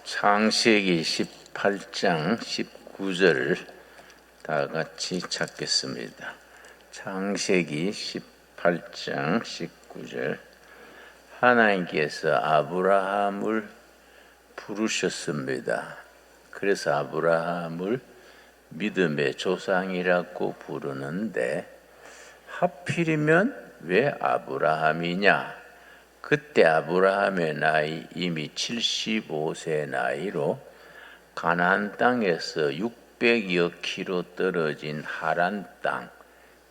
창세기 18장 19절 다 같이 찾겠습니다. 창세기 18장 19절 하나님께서 아브라함을 부르셨습니다. 그래서 아브라함을 믿음의 조상이라고 부르는데 하필이면 왜 아브라함이냐? 그때 아브라함의 나이 이미 75세 나이로 가나안 땅에서 600여 킬로 떨어진 하란 땅,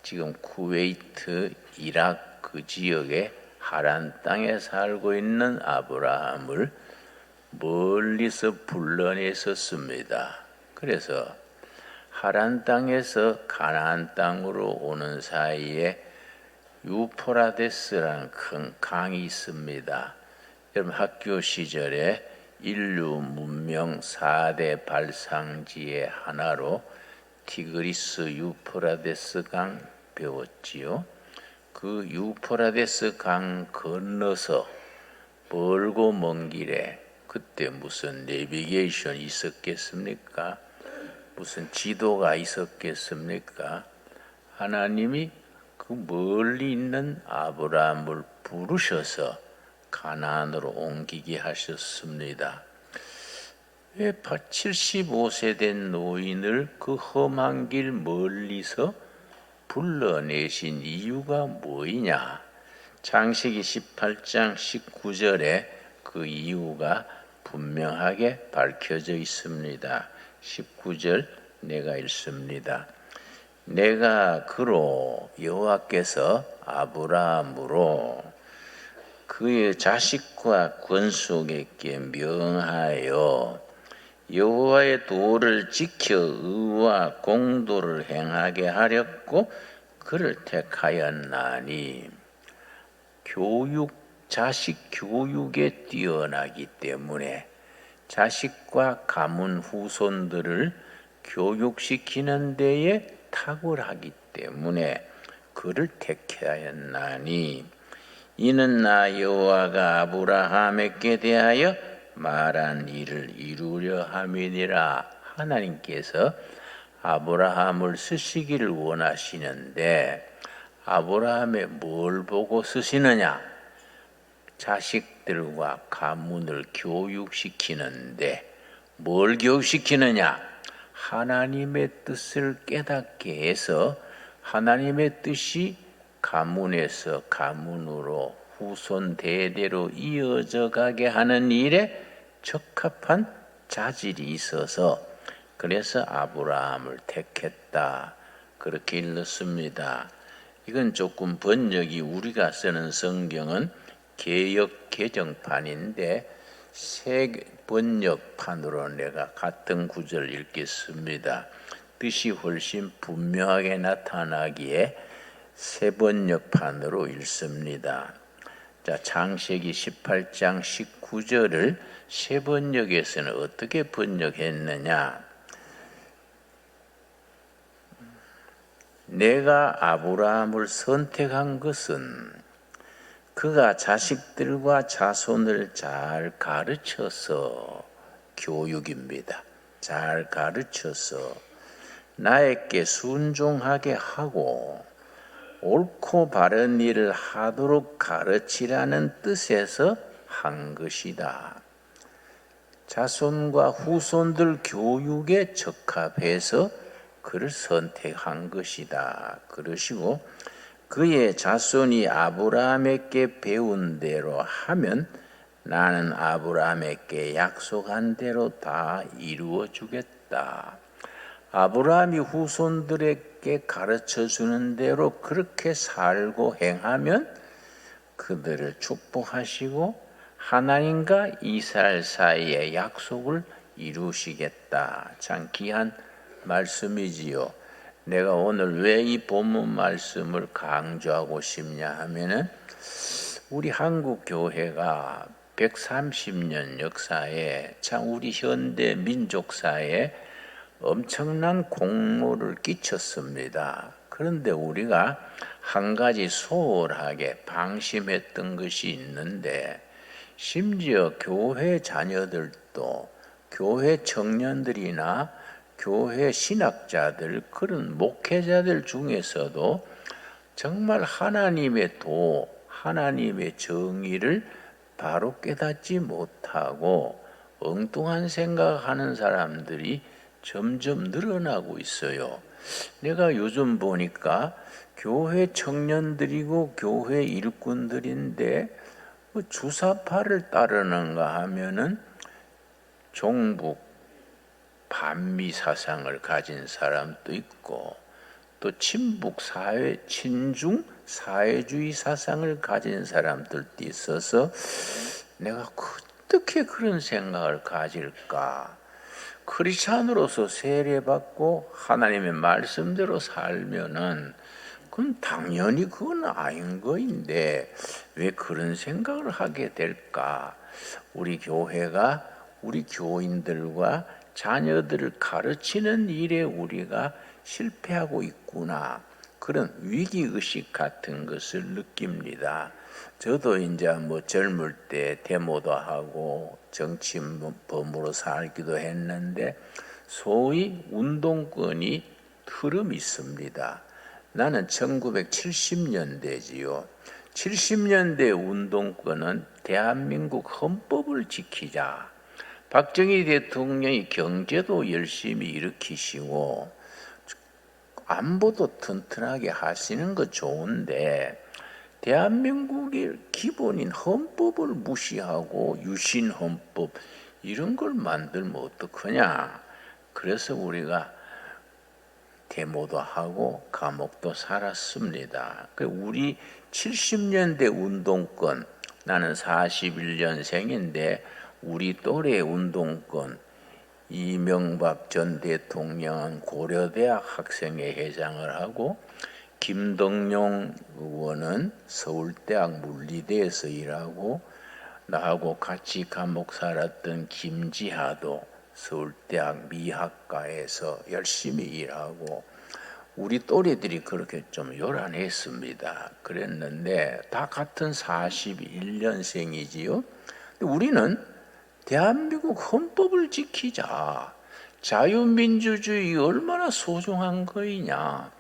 지금 쿠웨이트, 이락 그 지역의 하란 땅에 살고 있는 아브라함을 멀리서 불러냈었습니다. 그래서 하란 땅에서 가나안 땅으로 오는 사이에 유프라데스라는 큰 강이 있습니다. 여러분 학교 시절에 인류 문명 4대 발상지의 하나로 티그리스 유프라데스 강 배웠지요. 그 유프라데스 강 건너서 멀고 먼 길에 그때 무슨 내비게이션 있었겠습니까? 무슨 지도가 있었겠습니까? 하나님이 그 멀리 있는 아브라함을 부르셔서 가나안으로 옮기게 하셨습니다. 왜 75세 된 노인을 그 험한 길 멀리서 불러내신 이유가 뭐이냐? 창세기 18장 19절에 그 이유가 분명하게 밝혀져 있습니다. 19절 내가 읽습니다. 내가 그로 여호와께서 아브라함으로 그의 자식과 권속에게 명하여 여호와의 도를 지켜 의와 공도를 행하게 하렵고 그를 택하였나니 자식 교육에 뛰어나기 때문에 자식과 가문 후손들을 교육시키는 데에 탁월하기 때문에 그를 택하였나니 이는 나 여호와가 아브라함에게 대하여 말한 일을 이루려 함이니라. 하나님께서 아브라함을 쓰시기를 원하시는데 아브라함의 뭘 보고 쓰시느냐? 자식들과 가문을 교육시키는데 뭘 교육시키느냐? 하나님의 뜻을 깨닫게 해서 하나님의 뜻이 가문에서 가문으로 후손 대대로 이어져 가게 하는 일에 적합한 자질이 있어서 그래서 아브라함을 택했다. 그렇게 읽었습니다. 이건 조금 번역이 우리가 쓰는 성경은 개역 개정판인데 새 번역판으로 내가 같은 구절 읽겠습니다. 뜻이 훨씬 분명하게 나타나기에 새 번역판으로 읽습니다. 자, 창세기 18장 19절을 새 번역에서는 어떻게 번역했느냐? 내가 아브라함을 선택한 것은 그가 자식들과 자손을 잘 가르쳐서 교육입니다. 잘 가르쳐서 나에게 순종하게 하고 옳고 바른 일을 하도록 가르치라는 뜻에서 한 것이다. 자손과 후손들 교육에 적합해서 그를 선택한 것이다. 그러시고 그의 자손이 아브라함에게 배운 대로 하면 나는 아브라함에게 약속한 대로 다 이루어 주겠다. 아브라함이 후손들에게 가르쳐 주는 대로 그렇게 살고 행하면 그들을 축복하시고 하나님과 이스라엘 사이의 약속을 이루시겠다. 참 귀한 말씀이지요. 내가 오늘 왜 이 본문 말씀을 강조하고 싶냐 하면은 우리 한국 교회가 130년 역사에 참 우리 현대 민족사에 엄청난 공로를 끼쳤습니다. 그런데 우리가 한 가지 소홀하게 방심했던 것이 있는데 심지어 교회 자녀들도 교회 청년들이나 교회 신학자들, 그런 목회자들 중에서도 정말 하나님의 하나님의 정의를 바로 깨닫지 못하고 엉뚱한 생각하는 사람들이 점점 늘어나고 있어요. 내가 요즘 보니까 교회 청년들이고 교회 일꾼들인데 주사파를 따르는가 하면은 종북 반미 사상을 가진 사람도 있고, 또 친북 사회, 친중 사회주의 사상을 가진 사람들도 있어서 내가 어떻게 그런 생각을 가질까? 크리스찬으로서 세례받고 하나님의 말씀대로 살면은 그건 당연히 그건 아닌 거인데 왜 그런 생각을 하게 될까? 우리 교회가 우리 교인들과 자녀들을 가르치는 일에 우리가 실패하고 있구나, 그런 위기의식 같은 것을 느낍니다. 저도 이제 젊을 때 데모도 하고 정치범으로 살기도 했는데 소위 운동권이 흐름이 있습니다. 나는 1970년대지요. 70년대 운동권은 대한민국 헌법을 지키자. 박정희 대통령이 경제도 열심히 일으키시고 안보도 튼튼하게 하시는 거 좋은데 대한민국의 기본인 헌법을 무시하고 유신헌법 이런 걸 만들면 어떡하냐. 그래서 우리가 데모도 하고 감옥도 살았습니다. 우리 70년대 운동권, 나는 41년생인데 우리 또래 운동권, 이명박 전 대통령은 고려대학 학생회 회장을 하고 김덕용 의원은 서울대학 물리대에서 일하고, 나하고 같이 감옥 살았던 김지하도 서울대학 미학과에서 열심히 일하고, 우리 또래들이 그렇게 좀 요란했습니다. 그랬는데 다 같은 41년생이지요. 우리는 대한민국 헌법을 지키자. 자유민주주의 얼마나 소중한 거이냐.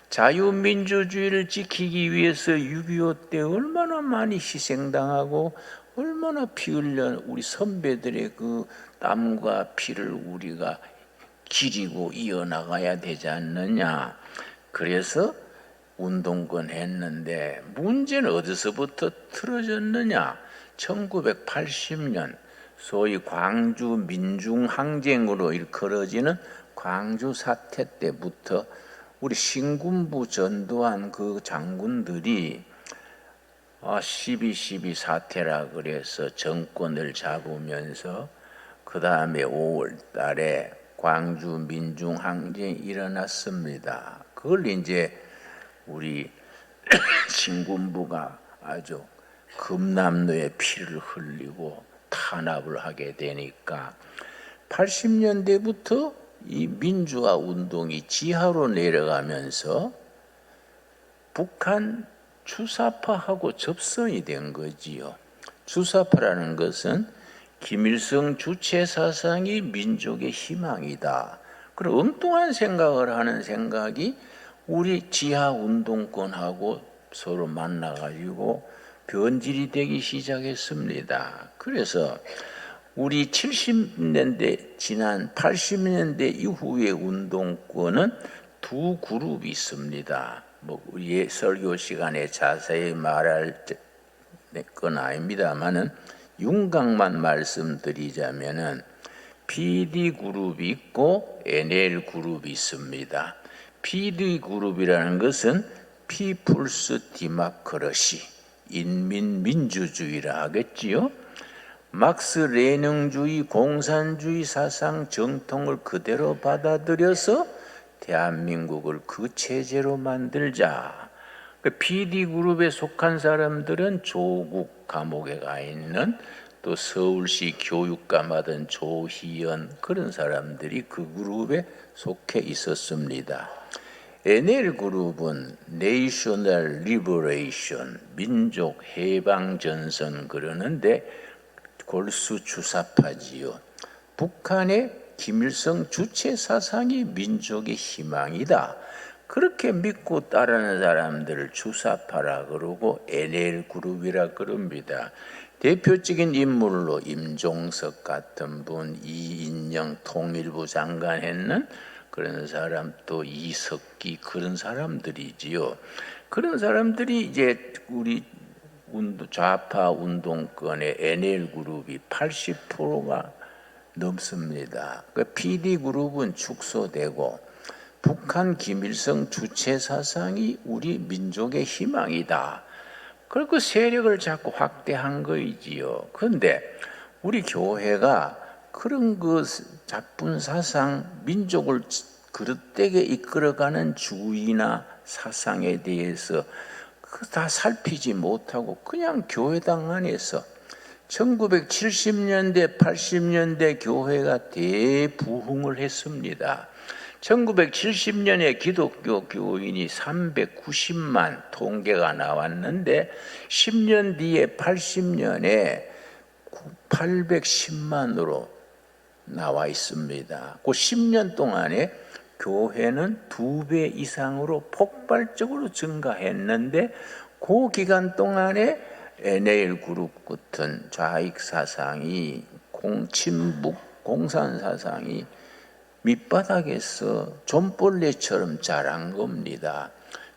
자유민주주의를 지키기 위해서 6.25 때 얼마나 많이 희생당하고 얼마나 피 흘려 우리 선배들의 그 땀과 피를 우리가 기리고 이어나가야 되지 않느냐. 그래서 운동권 했는데 문제는 어디서부터 틀어졌느냐. 1980년 소위 광주 민중항쟁으로 일컬어지는 광주 사태 때부터 우리 신군부 전두환 그 장군들이 12.12 사태라 그래서 정권을 잡으면서 그 다음에 5월 달에 광주 민중항쟁이 일어났습니다. 그걸 이제 우리 신군부가 아주 금남로에 피를 흘리고 탄압을 하게 되니까 80년대부터 이 민주화 운동이 지하로 내려가면서 북한 주사파하고 접선이 된 거지요. 주사파라는 것은 김일성 주체 사상이 민족의 희망이다. 그런 엉뚱한 생각을 하는 생각이 우리 지하 운동권하고 서로 만나가지고 변질이 되기 시작했습니다. 그래서 우리 70년대 지난 80년대 이후의 운동권은 두 그룹이 있습니다. 우리의 설교 시간에 자세히 말할 건 아닙니다만은 윤곽만 말씀드리자면은 PD 그룹이 있고 NL 그룹이 있습니다. PD 그룹이라는 것은 People's Democracy, 인민민주주의라 하겠지요. 막스 레寧주의 공산주의 사상 정통을 그대로 받아들여서 대한민국을 그 체제로 만들자. PD그룹에 속한 사람들은 조국 감옥에 가 있는, 또 서울시 교육감 하던 조희연, 그런 사람들이 그 그룹에 속해 있었습니다. NL그룹은 National Liberation, 민족 해방 전선 그러는데 골수 주사파지요. 북한의 김일성 주체 사상이 민족의 희망이다. 그렇게 믿고 따르는 사람들을 주사파라 그러고 NL그룹이라 그럽니다. 대표적인 인물로 임종석 같은 분, 이인영 통일부 장관 했는 그런 사람, 또 이석기, 그런 사람들이지요. 그런 사람들이 이제 우리 좌파 운동권의 NL그룹이 80%가 넘습니다. 그 PD그룹은 축소되고 북한 김일성 주체 사상이 우리 민족의 희망이다. 그리고 세력을 자꾸 확대한 거이지요. 그런데 우리 교회가 그런 그 자쁜 사상, 민족을 그릇되게 이끌어가는 주의나 사상에 대해서 다 살피지 못하고 그냥 교회당 안에서 1970년대, 80년대 교회가 대부흥을 했습니다. 1970년에 기독교 교인이 390만 통계가 나왔는데 10년 뒤에 80년에 810만으로 나와 있습니다. 그 10년 동안에 교회는 2배 이상으로 폭발적으로 증가했는데 그 기간 동안에 NL그룹 같은 좌익 사상이 친북 공산 사상이 밑바닥에서 좀벌레처럼 자란 겁니다.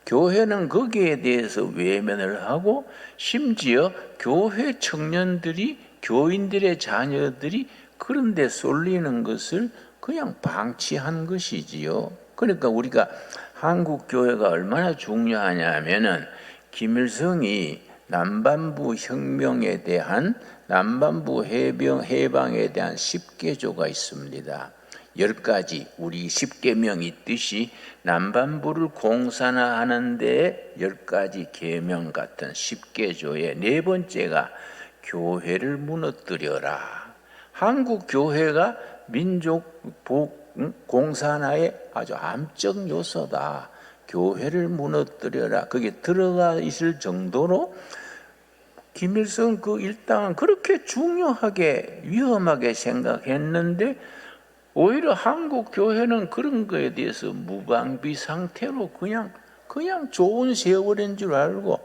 교회는 거기에 대해서 외면을 하고 심지어 교회 청년들이 교인들의 자녀들이 그런 데 쏠리는 것을 그냥 방치한 것이지요. 그러니까 우리가 한국 교회가 얼마나 중요하냐면은 김일성이 남반부 혁명에 대한 남반부 해방에 대한 10개조가 있습니다. 10가지 우리 10계명 있듯이 남반부를 공산화하는 데 10가지 계명 같은 10개조의 네 번째가 교회를 무너뜨려라. 한국 교회가 민족 공산화의 아주 암적 요소다. 교회를 무너뜨려라. 거기에 들어가 있을 정도로 김일성 그 일당은 그렇게 중요하게 위험하게 생각했는데 오히려 한국 교회는 그런 거에 대해서 무방비 상태로 그냥 좋은 세월인 줄 알고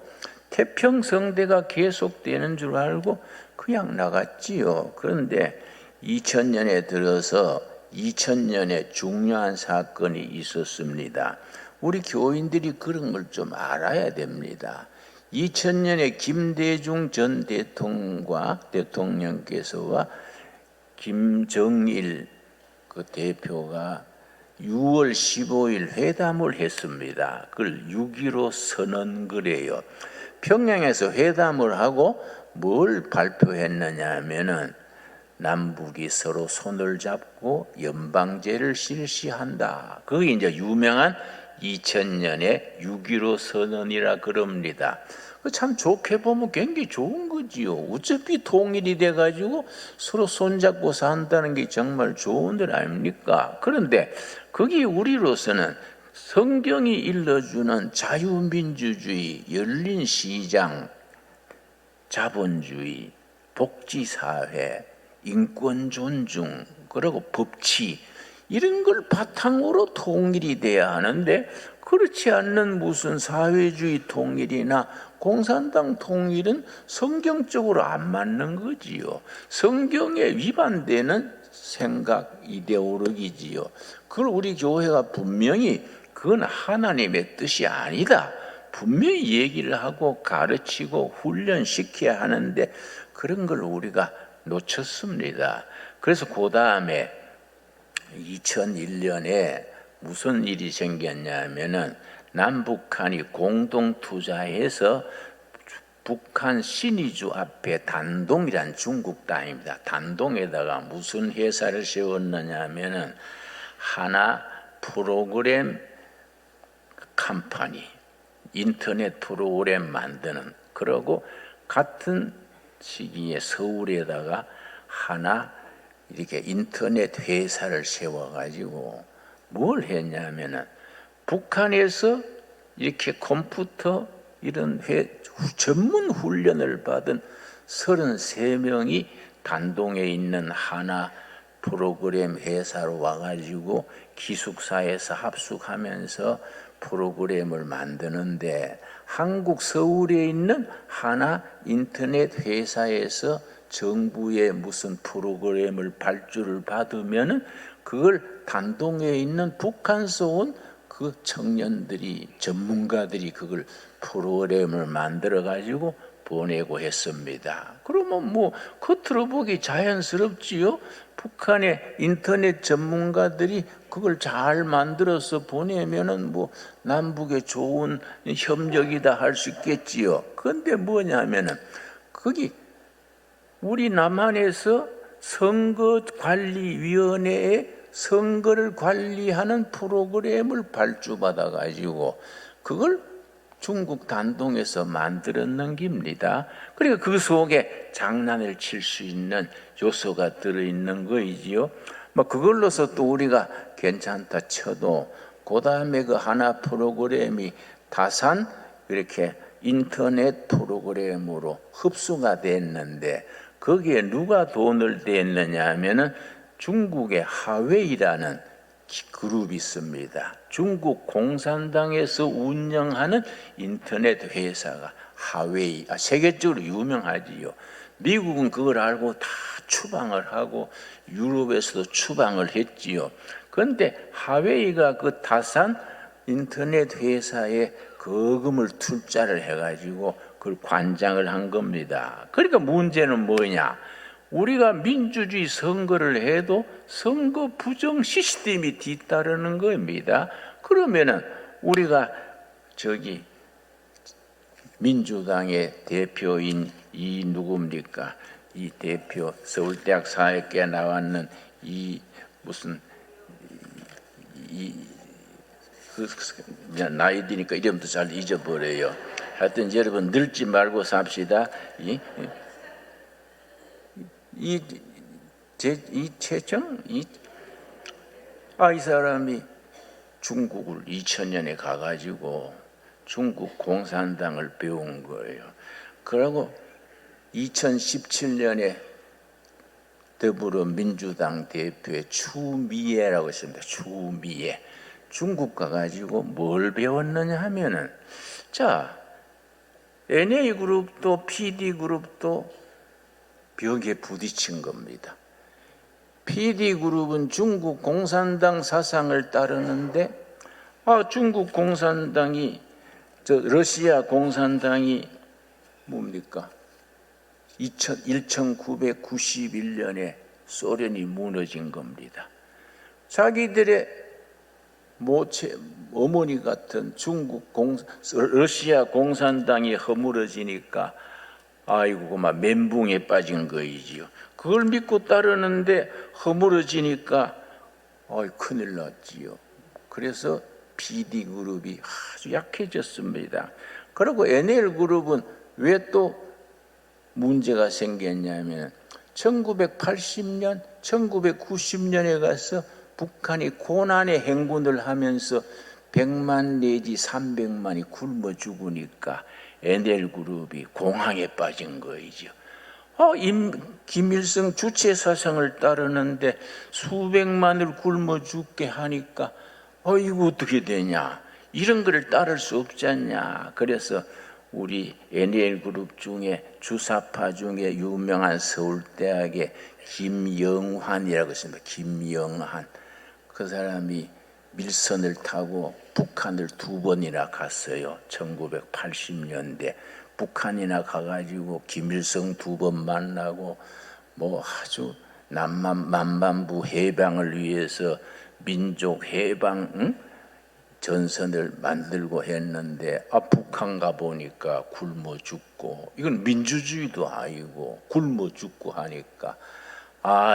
태평성대가 계속되는 줄 알고 그냥 나갔지요. 그런데 2000년에 들어서 2000년에 중요한 사건이 있었습니다. 우리 교인들이 그런 걸 좀 알아야 됩니다. 2000년에 김대중 전 대통령께서와 김정일 그 대표가 6월 15일 회담을 했습니다. 그걸 6.15 선언거래요. 평양에서 회담을 하고 뭘 발표했느냐 하면은 남북이 서로 손을 잡고 연방제를 실시한다. 그게 이제 유명한 2000년에 6.15 선언이라 그럽니다. 참 좋게 보면 굉장히 좋은 거지요. 어차피 통일이 돼가지고 서로 손잡고 산다는 게 정말 좋은 일 아닙니까? 그런데 거기 우리로서는 성경이 일러주는 자유민주주의, 열린 시장, 자본주의, 복지사회, 인권 존중, 그리고 법치 이런 걸 바탕으로 통일이 돼야 하는데 그렇지 않는 무슨 사회주의 통일이나 공산당 통일은 성경적으로 안 맞는 거지요. 성경에 위반되는 생각, 이데올로기지요. 그걸 우리 교회가 분명히 그건 하나님의 뜻이 아니다. 분명히 얘기를 하고 가르치고 훈련시켜야 하는데 그런 걸 우리가 놓쳤습니다. 그래서 그 다음에 2001년에 무슨 일이 생겼냐면은 남북한이 공동 투자해서 북한 신의주 앞에 단동이란 중국 땅입니다. 단동에다가 무슨 회사를 세웠느냐 하면은 하나 프로그램 컴퍼니, 인터넷 프로그램 만드는, 그러고 같은 시기에 서울에다가 하나 이렇게 인터넷 회사를 세워가지고 뭘 했냐면은 북한에서 이렇게 컴퓨터 이런 전문 훈련을 받은 33명이 단동에 있는 하나 프로그램 회사로 와가지고 기숙사에서 합숙하면서 프로그램을 만드는데 한국 서울에 있는 하나 인터넷 회사에서 정부의 무슨 프로그램을 발주를 받으면은 그걸 단동에 있는 북한서 온 그 청년들이 전문가들이 그걸 프로그램을 만들어 가지고 보내고 했습니다. 그러면 뭐 겉으로 보기 자연스럽지요. 북한의 인터넷 전문가들이 그걸 잘 만들어서 보내면은 뭐 남북의 좋은 협력이다 할 수 있겠지요. 그런데 뭐냐면은 거기 우리 남한에서 선거관리위원회에 선거를 관리하는 프로그램을 발주받아 가지고 그걸 중국 단동에서 만들어 넘깁니다. 그러니까 그 속에 장난을 칠 수 있는 요소가 들어있는 거이지요. 뭐 그걸로서 또 우리가 괜찮다 쳐도 그 다음에 그 하나 프로그램이 다산 이렇게 인터넷 프로그램으로 흡수가 됐는데 거기에 누가 돈을 댔느냐 하면은 중국의 하웨이라는 그룹이 있습니다. 중국 공산당에서 운영하는 인터넷 회사가 하웨이, 세계적으로 유명하지요. 미국은 그걸 알고 다 추방을 하고 유럽에서도 추방을 했지요. 그런데 하웨이가 그 다산 인터넷 회사에 거금을 투자를 해가지고 그걸 관장을 한 겁니다. 그러니까 문제는 뭐냐? 우리가 민주주의 선거를 해도 선거 부정 시스템이 뒤따르는 겁니다. 그러면은 우리가 저기 민주당의 대표인 이 누굽니까? 이 대표 서울대학 사회학교에 나왔는 이 무슨 나이 드니까 이름도 잘 잊어버려요. 하여튼 여러분 늙지 말고 삽시다. 이 최정 이 사람이 중국을 2000년에 가가지고 중국 공산당을 배운 거예요. 그러고 2017년에 더불어민주당 대표의 추미애라고 있습니다. 추미애. 중국 가가지고 뭘 배웠느냐 하면은 자 NA그룹도 PD그룹도 벽에 부딪힌 겁니다. PD그룹은 중국 공산당 사상을 따르는데 중국 공산당이 러시아 공산당이 뭡니까? 1991년에 소련이 무너진 겁니다. 자기들의 어머니 같은 러시아 공산당이 허물어지니까 아이고 그만 멘붕에 빠진 거이지요. 그걸 믿고 따르는데 허물어지니까 큰일 났지요. 그래서 PD그룹이 아주 약해졌습니다. 그리고 NL그룹은 왜 또 문제가 생겼냐면 1980년, 1990년에 가서 북한이 고난의 행군을 하면서 100만 내지 300만이 굶어 죽으니까 NL그룹이 공황에 빠진 거이죠. 김일성 주체 사상을 따르는데 수백만을 굶어 죽게 하니까 이거 어떻게 되냐? 이런 거를 따를 수 없지 않냐? 그래서 우리 NL그룹 중에 주사파 중에 유명한 서울대학의 김영환이라고 있습니다. 김영환. 그 사람이 밀선을 타고 북한을 2번이나 갔어요. 1980년대 북한이나 가가지고 김일성 2번 만나고 뭐 아주 남만부 해방을 위해서 민족 해방 전선을 만들고 했는데 북한 가보니까 굶어 죽고 이건 민주주의도 아니고 굶어 죽고 하니까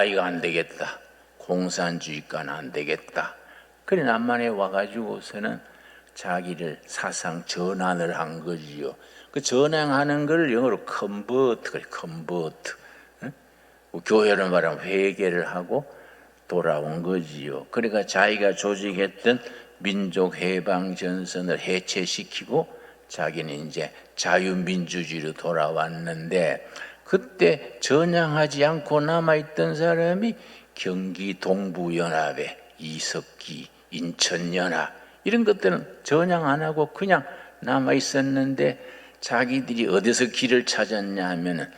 이거 안 되겠다. 공산주의가는 안 되겠다. 그래 남한에 와가지고서는 자기를 사상 전환을 한 거지요. 그 전환하는 걸 영어로 컨버트, 그래 컨버트. 교회로 말하면 회개를 하고 돌아온 거지요. 그러니까 자기가 조직했던 민족 해방 전선을 해체시키고 자기는 이제 자유민주주의로 돌아왔는데 그때 전향하지 않고 남아있던 사람이 경기 동부연합회, 이석기, 인천연합 이런 것들은 전향 안 하고 그냥 남아 있었는데 자기들이 어디서 길을 찾았냐 하면은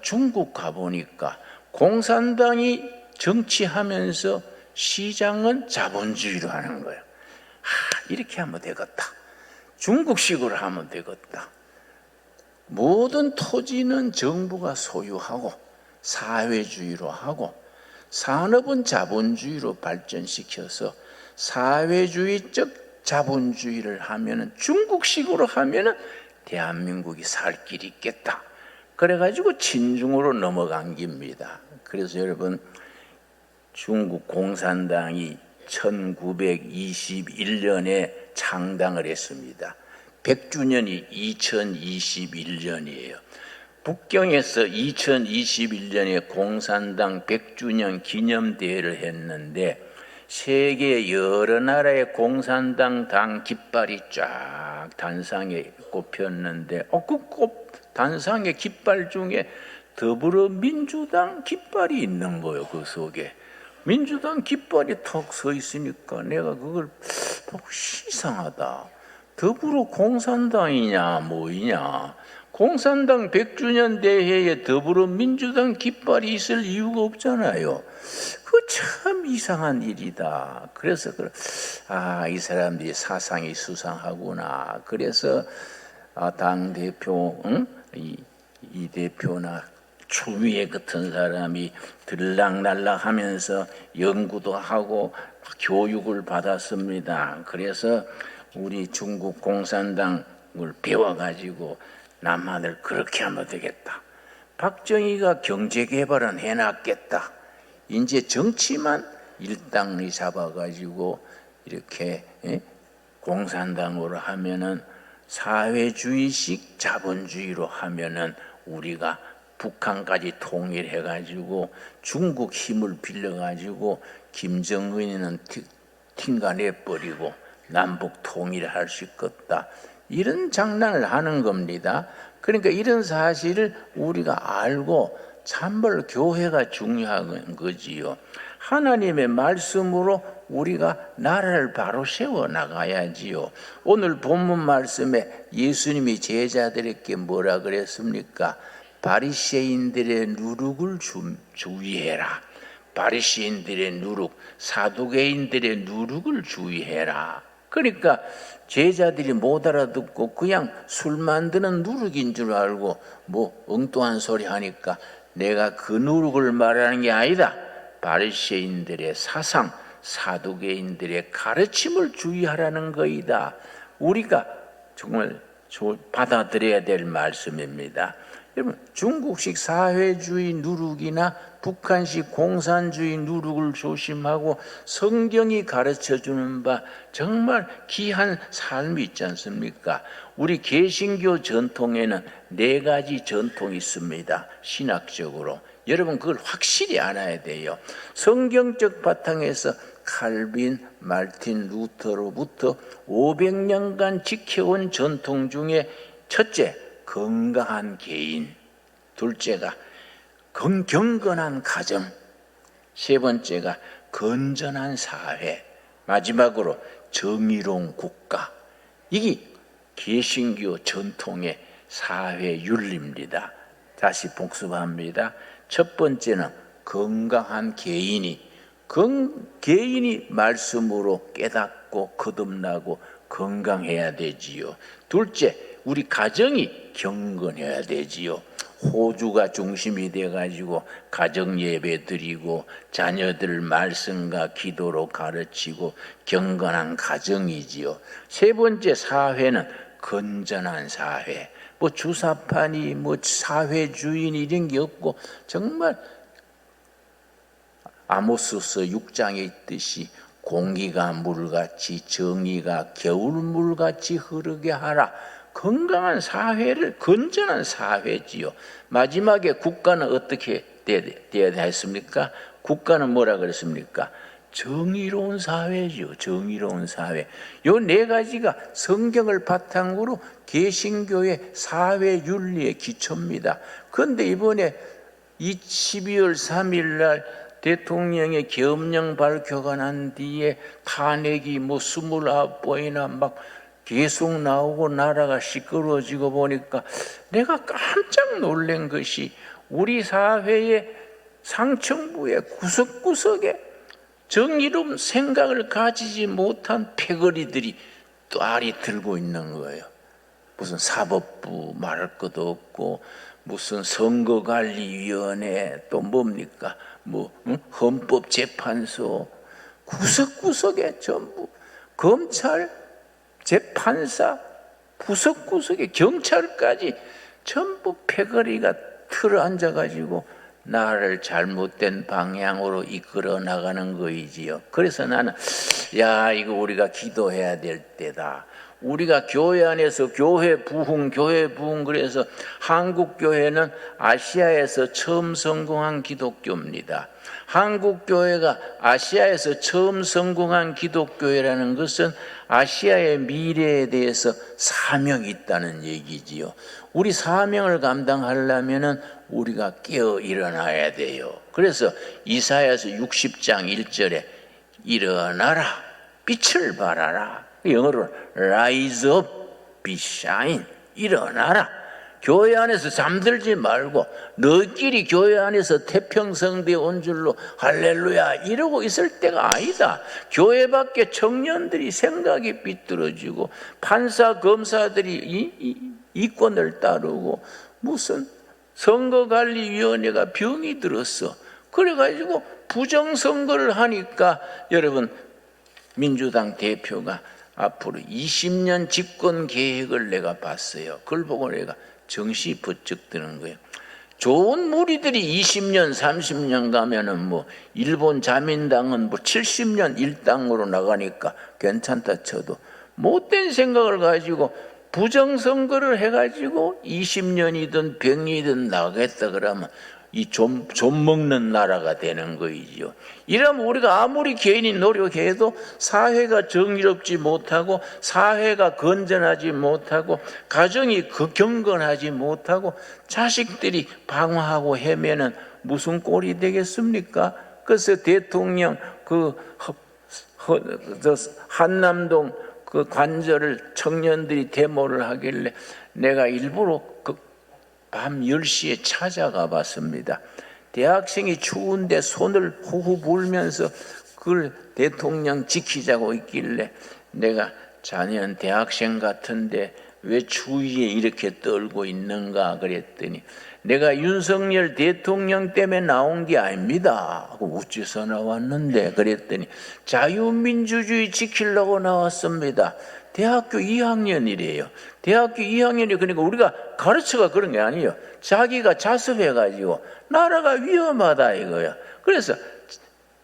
중국 가보니까 공산당이 정치하면서 시장은 자본주의로 하는 거예요. 이렇게 하면 되겠다. 중국식으로 하면 되겠다. 모든 토지는 정부가 소유하고 사회주의로 하고 산업은 자본주의로 발전시켜서 사회주의적 자본주의를 하면은 중국식으로 하면은 대한민국이 살 길이 있겠다. 그래가지고 친중으로 넘어간 겁니다. 그래서 여러분 중국 공산당이 1921년에 창당을 했습니다. 100주년이 2021년이에요. 북경에서 2021년에 공산당 100주년 기념대회를 했는데 세계 여러 나라의 공산당 당 깃발이 쫙 단상에 꼽혔는데 단상의 깃발 중에 더불어민주당 깃발이 있는 거예요. 그 속에 민주당 깃발이 턱 서 있으니까 내가 그걸 보고 이상하다. 더불어 공산당이냐 뭐이냐. 공산당 100주년 대회에 더불어민주당 깃발이 있을 이유가 없잖아요. 그 참 이상한 일이다. 그래서 이 사람들이 사상이 수상하구나. 그래서 당 대표, 이 대표나 추미애 같은 사람이 들락날락하면서 연구도 하고 교육을 받았습니다. 그래서 우리 중국 공산당을 배워가지고 남한을 그렇게 하면 되겠다. 박정희가 경제개발은 해놨겠다. 이제 정치만 일당리 잡아가지고 이렇게 공산당으로 하면은 사회주의식 자본주의로 하면은 우리가 북한까지 통일해가지고 중국 힘을 빌려가지고 김정은이는 튕가내버리고 남북 통일할 수 있겠다. 이런 장난을 하는 겁니다. 그러니까 이런 사실을 우리가 알고 참말로 교회가 중요한 거지요. 하나님의 말씀으로 우리가 나라를 바로 세워 나가야지요. 오늘 본문 말씀에 예수님이 제자들에게 뭐라 그랬습니까? 바리새인들의 누룩을 주의해라. 바리새인들의 누룩, 사두개인들의 누룩을 주의해라. 그러니까 제자들이 못 알아듣고 그냥 술 만드는 누룩인 줄 알고 뭐 엉뚱한 소리 하니까 내가 그 누룩을 말하는 게 아니다. 바리새인들의 사상, 사두개인들의 가르침을 주의하라는 거이다. 우리가 정말 받아들여야 될 말씀입니다. 여러분, 중국식 사회주의 누룩이나 북한식 공산주의 누룩을 조심하고 성경이 가르쳐주는 바 정말 귀한 삶이 있지 않습니까? 우리 개신교 전통에는 4가지 전통이 있습니다. 신학적으로. 여러분 그걸 확실히 알아야 돼요. 성경적 바탕에서 칼빈, 마르틴 루터로부터 500년간 지켜온 전통 중에 첫째, 건강한 개인. 둘째가 경건한 가정. 세 번째가 건전한 사회. 마지막으로 정의로운 국가. 이게 개신교 전통의 사회 윤리입니다. 다시 복습합니다. 첫 번째는 건강한 개인이 말씀으로 깨닫고 거듭나고 건강해야 되지요. 둘째, 우리 가정이 경건해야 되지요. 호주가 중심이 돼가지고 가정 예배 드리고 자녀들 말씀과 기도로 가르치고 경건한 가정이지요. 세 번째 사회는 건전한 사회. 뭐 주사파니 뭐 사회주의니 이런 게 없고 정말 아모스서 6장에 있듯이 공기가 물같이 정의가 겨울물같이 흐르게 하라. 건강한 사회를 건전한 사회지요. 마지막에 국가는 어떻게 돼야 했습니까? 국가는 뭐라 그랬습니까? 정의로운 사회지요. 정의로운 사회. 요 4가지가 성경을 바탕으로 개신교의 사회 윤리의 기초입니다. 그런데 이번에 12월 3일 날 대통령의 계엄령 발표가 난 뒤에 탄핵이 29번이나 막 계속 나오고 나라가 시끄러워지고 보니까 내가 깜짝 놀란 것이 우리 사회의 상층부의 구석구석에 정의로운 생각을 가지지 못한 패거리들이 또 알이 들고 있는 거예요. 무슨 사법부 말할 것도 없고 무슨 선거관리위원회 또 뭡니까 헌법재판소 구석구석에 전부 검찰 재판사 구석구석에 경찰까지 전부 패거리가 틀어 앉아가지고 나를 잘못된 방향으로 이끌어 나가는 거이지요. 그래서 나는 이거 우리가 기도해야 될 때다. 우리가 교회 안에서 교회 부흥 그래서 한국 교회는 아시아에서 처음 성공한 기독교입니다. 한국 교회가 아시아에서 처음 성공한 기독교회라는 것은 아시아의 미래에 대해서 사명이 있다는 얘기지요. 우리 사명을 감당하려면은 우리가 깨어 일어나야 돼요. 그래서 이사야서 60장 1절에 일어나라, 빛을 발하라. 영어로 rise up, be shine. 일어나라. 교회 안에서 잠들지 말고 너희끼리 교회 안에서 태평성대에 온 줄로 할렐루야 이러고 있을 때가 아니다. 교회 밖에 청년들이 생각이 삐뚤어지고 판사 검사들이 이권을 따르고 무슨 선거관리위원회가 병이 들었어. 그래가지고 부정선거를 하니까 여러분 민주당 대표가 앞으로 20년 집권 계획을 내가 봤어요. 그걸 보고 내가 정신이 번쩍 드는 거예요. 좋은 무리들이 20년, 30년 가면은 일본 자민당은 70년 일당으로 나가니까 괜찮다 쳐도 못된 생각을 가지고 부정선거를 해가지고 20년이든 100년이든 나가겠다 그러면 이 좀 먹는 나라가 되는 거이지요. 이러면 우리가 아무리 개인이 노력해도 사회가 정의롭지 못하고 사회가 건전하지 못하고 가정이 경건하지 못하고 자식들이 방황하고 헤매는 무슨 꼴이 되겠습니까? 그래서 대통령 한남동 그 관절을 청년들이 데모를 하길래 내가 일부러 밤 10시에 찾아가 봤습니다. 대학생이 추운데 손을 후후 불면서 그걸 대통령 지키자고 있길래 내가 자네는 대학생 같은데 왜 추위에 이렇게 떨고 있는가 그랬더니 내가 윤석열 대통령 때문에 나온 게 아닙니다 하고 어째서 나왔는데 그랬더니 자유민주주의 지키려고 나왔습니다. 대학교 2학년이래요. 대학교 2학년이 그러니까 우리가 가르쳐가 그런 게 아니에요. 자기가 자습해가지고 나라가 위험하다 이거야. 그래서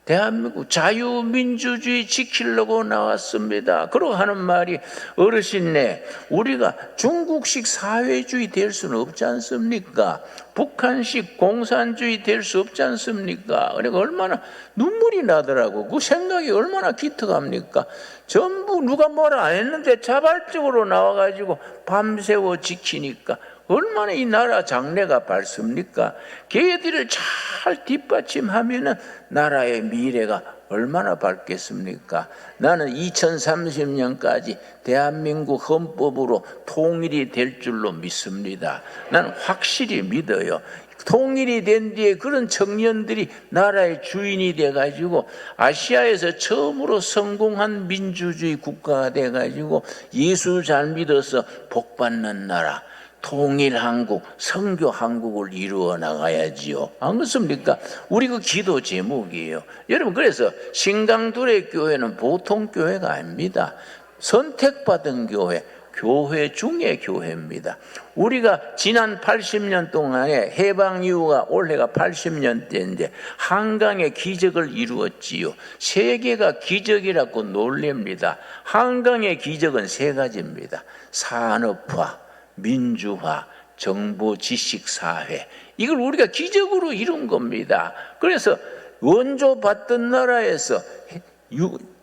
대한민국 자유민주주의 지키려고 나왔습니다. 그러고 하는 말이 어르신네 우리가 중국식 사회주의 될 수는 없지 않습니까? 북한식 공산주의 될 수 없지 않습니까? 그러니까 얼마나 눈물이 나더라고. 그 생각이 얼마나 기특합니까? 전부 누가 뭐라 안 했는데 자발적으로 나와가지고 밤새워 지키니까 얼마나 이 나라 장래가 밝습니까? 걔들을 잘 뒷받침하면은 나라의 미래가 얼마나 밝겠습니까? 나는 2030년까지 대한민국 헌법으로 통일이 될 줄로 믿습니다. 나는 확실히 믿어요. 통일이 된 뒤에 그런 청년들이 나라의 주인이 돼가지고 아시아에서 처음으로 성공한 민주주의 국가가 돼가지고 예수 잘 믿어서 복받는 나라 통일한국, 선교한국을 이루어 나가야지요. 안 그렇습니까? 우리 그 기도 제목이에요. 여러분 그래서 신강둘의 교회는 보통 교회가 아닙니다. 선택받은 교회, 교회 중의 교회입니다. 우리가 지난 80년 동안에 해방 이후가 올해가 80년대인데 한강의 기적을 이루었지요. 세계가 기적이라고 놀랍니다. 한강의 기적은 3가지입니다. 산업화, 민주화, 정보 지식 사회. 이걸 우리가 기적으로 이룬 겁니다. 그래서 원조 받던 나라에서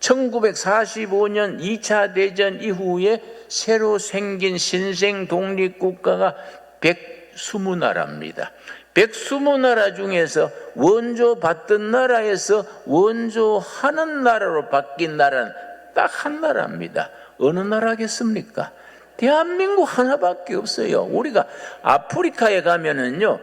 1945년 2차 대전 이후에 새로 생긴 신생 독립국가가 120나라입니다. 120나라 중에서 원조 받던 나라에서 원조하는 나라로 바뀐 나라는 딱 한 나라입니다. 어느 나라겠습니까? 대한민국 하나밖에 없어요. 우리가 아프리카에 가면은요,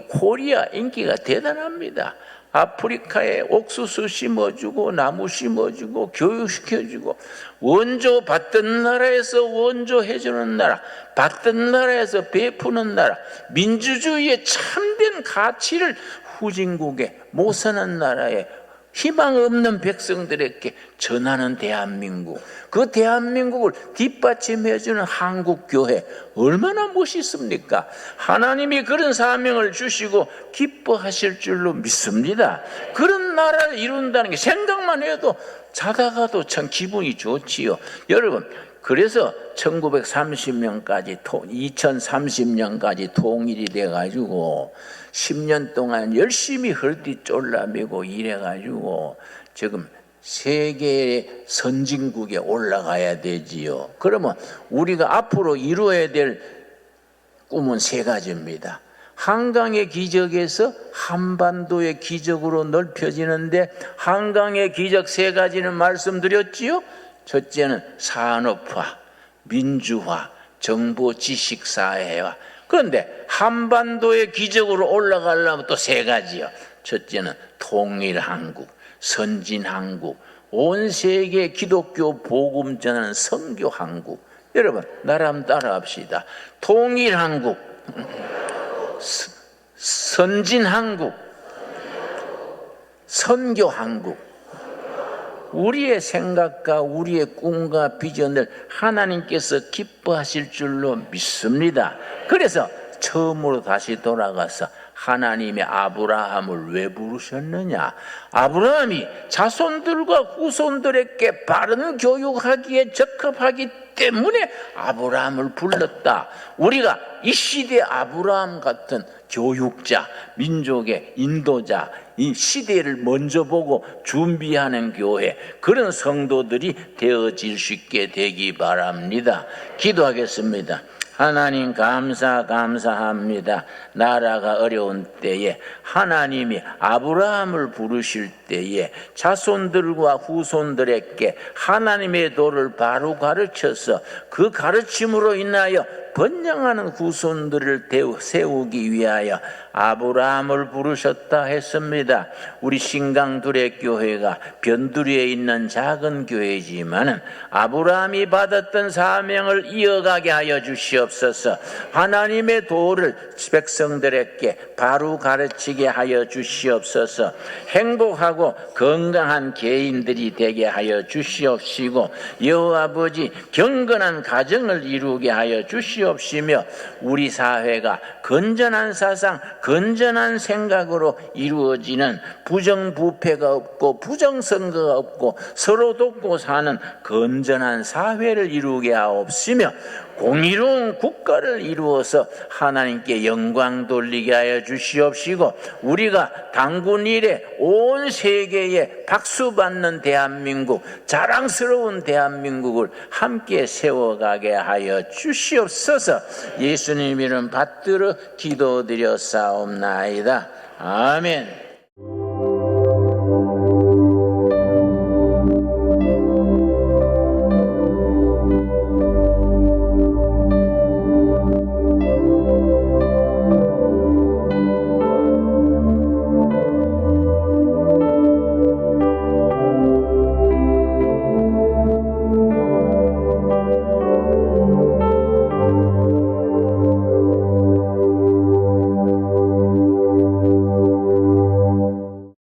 코리아 인기가 대단합니다. 아프리카에 옥수수 심어주고 나무 심어주고 교육시켜주고, 원조 받던 나라에서 원조 해주는 나라, 받던 나라에서 베푸는 나라, 민주주의의 참된 가치를 후진국에 못 사는 나라에 희망 없는 백성들에게 전하는 대한민국, 그 대한민국을 뒷받침해주는 한국교회, 얼마나 멋있습니까? 하나님이 그런 사명을 주시고 기뻐하실 줄로 믿습니다. 그런 나라를 이룬다는 게 생각만 해도 자다가도 참 기분이 좋지요. 여러분, 그래서 1930년까지 2030년까지 통일이 돼가지고 10년 동안 열심히 헐띠 쫄라매고 일해가지고 지금 세계의 선진국에 올라가야 되지요. 그러면 우리가 앞으로 이루어야 될 꿈은 세 가지입니다. 한강의 기적에서 한반도의 기적으로 넓혀지는데, 한강의 기적 세 가지는 말씀드렸지요. 첫째는 산업화, 민주화, 정보 지식 사회화. 그런데 한반도의 기적으로 올라가려면 또 세 가지요. 첫째는 통일한국, 선진한국, 온 세계 기독교 복음 전하는 선교한국. 여러분, 나라 한번 따라합시다. 통일한국, 선진한국, 선교한국. 우리의 생각과 우리의 꿈과 비전을 하나님께서 기뻐하실 줄로 믿습니다. 그래서 처음으로 다시 돌아가서 하나님의 아브라함을 왜 부르셨느냐? 아브라함이 자손들과 후손들에게 바른 교육하기에 적합하기 때문에 아브라함을 불렀다. 우리가 이 시대의 아브라함 같은 교육자, 민족의 인도자, 이 시대를 먼저 보고 준비하는 교회, 그런 성도들이 되어질 수 있게 되기 바랍니다. 기도하겠습니다. 하나님 감사합니다. 나라가 어려운 때에 하나님이 아브라함을 부르실 때에 자손들과 후손들에게 하나님의 도를 바로 가르쳐서 그 가르침으로 인하여 번영하는 후손들을 세우기 위하여 아브라함을 부르셨다 했습니다. 우리 신강두레 교회가 변두리에 있는 작은 교회지만은 아브라함이 받았던 사명을 이어가게 하여 주시옵소서. 하나님의 도를 백성들에게 바로 가르치게 하여 주시옵소서. 행복하고 건강한 개인들이 되게 하여 주시옵시고, 여호와 아버지 경건한 가정을 이루게 하여 주시옵시며, 우리 사회가 건전한 사상, 건전한 생각으로 이루어지는 부정부패가 없고 부정선거가 없고 서로 돕고 사는 건전한 사회를 이루게 하옵시며, 공의로운 국가를 이루어서 하나님께 영광 돌리게 하여 주시옵시고, 우리가 당군 이래 온 세계에 박수받는 대한민국, 자랑스러운 대한민국을 함께 세워가게 하여 주시옵소서. 예수님 이름 받들어 기도드렸사옵나이다. 아멘.